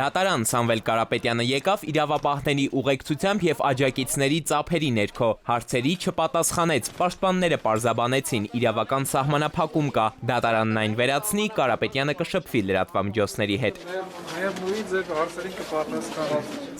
Դատարան Սամվել Կարապետյանը եկավ իրավապահների ուղեկցությամբ եւ աջակիցների ծափերի ներքո, հարցերի չպատասխանեց, պաշտպանները պարզաբանեցին իրավական սահմանափակում կա, դատարանն այն վերացնի, Կարապետյանը կշփվի լրատվամիջոցների հետ։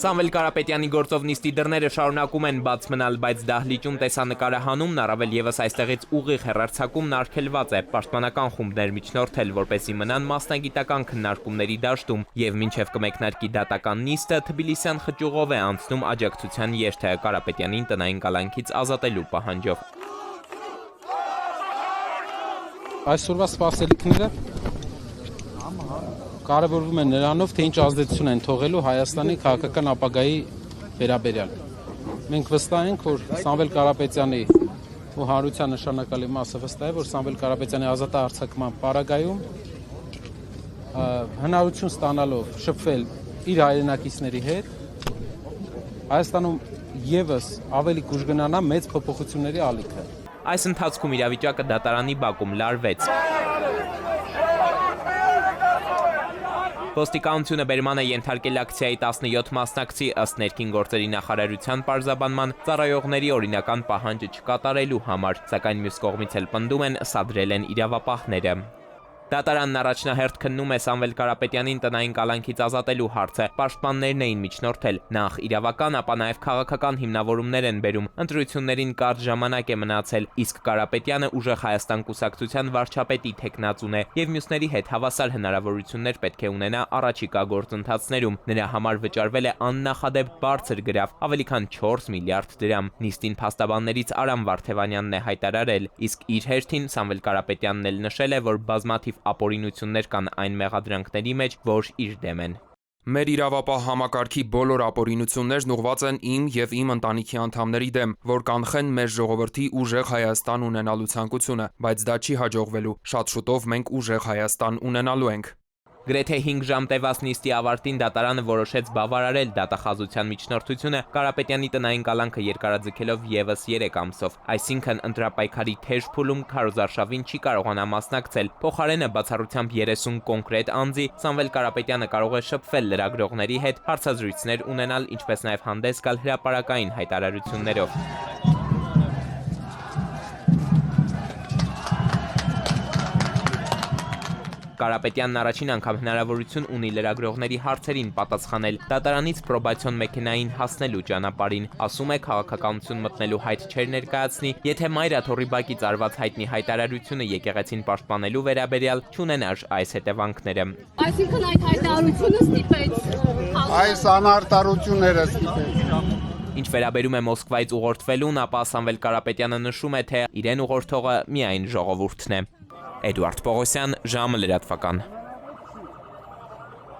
Սամվել Կարապետյանի գործով նիստի դռները շարունակում են բաց մնալ, բայց դահլիճում տեսանկարահանումն, առավել եւս այստեղից ուղիղ հեռարձակումն արգելված է, պաշտպանական խումբներ միջնորդել, որպեսզի մնան մասնագիտական քննարկումների դաշտում եւ մինչեւ կմեկնարկի դատական նիստը Թբիլիսյան խճուղով է անցնում աջակցության երթը Կարապետյանին տնային կալանքից ազատելու պահանջով։ Այսօրվա սպասելիքները կարևորվում են նրանով, թե ինչ ազդեցություն են թողելու Հայաստանի քաղաքական ապագայի վերաբերյալ։ Մենք վստահ ենք, որ Սամվել Կարապետյանի ու հանրության նշանակալի մասը վստահ է, որ Սամվել Կարապետյանի ազատահարձակման պարագայում հնարություն ստանալով շփվել իր հայրենակիցների հետ, Հայաստանում եւս ավելի կուժգնանա մեծ փոփոխությունների ալիքը։ Այս ընթացքում իրավիճակը դատարանի բակում լարվեց։ Ոստիկանությունը բերման է ենթարկել ակցիայի 17 մասնակցի, ըստ ներքին գործերի նախարարության պարզաբանման, ծառայողների օրինական պահանջը չկատարելու համար, սակայն մյուս կողմից էլ պնդում են, սադրել են իրավապահները։ Դատարանն առաջնահերթ քննում է Սամվել Կարապետյանին տնային կալանքից ազատելու հարցը, պաշտպաններն էին միջնորդել, նախ իրավական, ապա նաև քաղաքական հիմնավորումներ են բերում, ընտրություններին կարճ ժամանակ է մնացել, իսկ Կարապետյանը ուժեղ Հայաստան կուսակցության վարչապետի թեկնածուն է եւ մյուսների հետ հավասար հնարավորություններ պետք է ունենա առաջիկա գործընթացներում, նրա համար վճարվել է աննախադեպ բարձր գրավ, ավելի քան 4 միլիարդ դրամ, նիստին փաստաբաններից Արամ Վարդևանյանն է հայտարարել, իսկ իր հերթին Սամվել Կարապետյանն էլ նշել է, որ բազմաթիվ ապօրինություններ կան այն մեղադրանքների մեջ, որ իր դեմ են։ Մեր իրավապահ համակարգի բոլոր ապօրինություններն ուղղված են իմ եւ իմ ընտանիքի անդամների դեմ, որ կանխեն մեր ժողովրդի ուժեղ Հայաստան ունենալու ցանկությունը, բայց դա չի հաջողվելու։ Շատ շուտով մենք ուժեղ Հայաստան ունենալու ենք։ Գրեթե 5 ժամ տևած նիստի ավարտին դատարանը որոշեց բավարարել դատախազության միջնորդությունը Կարապետյանի տնային կալանքը երկարաձգելով եւս 3 ամսով, այսինքն ընտրապայքարի թեժ փուլում քարոզարշավին չի կարողանա մասնակցել, փոխարենը բացառությամբ 30 կոնկրետ անձի Սամվել Կարապետյանը կարող է շփվել լրագրողների հետ, հարցազրույցներ ունենալ, ինչպես նաեւ հանդես գալ հրապարակային հայտարարություններով։ Կարապետյանն առաջին անգամ հնարավորություն ունի լրագրողների հարցերին պատասխանել դատարանից պրոբացիոն մեքենային հասնելու ճանապարհին, ասում է քաղաքականություն մտնելու հայտ չեր ներկայացնի, եթե Մայրաթոռի բակից արված հայտնի հայտարարությունը եկեղեցին պաշտպանելու վերաբերյալ չունենար այս հետևանքները։ Այսինքն այդ հայտարարությունը ստիպեց այս անարտարությունները ստիպեց։ Ինչ վերաբերում է Մոսկվայից ուղղորդվելուն, ապա Սամվել Կարապետյանը նշում է, թե իրեն ուղղորդողը միայն ժողովուրդն է։ Էդուարդ Պողոսյան, ժամը լրատվական։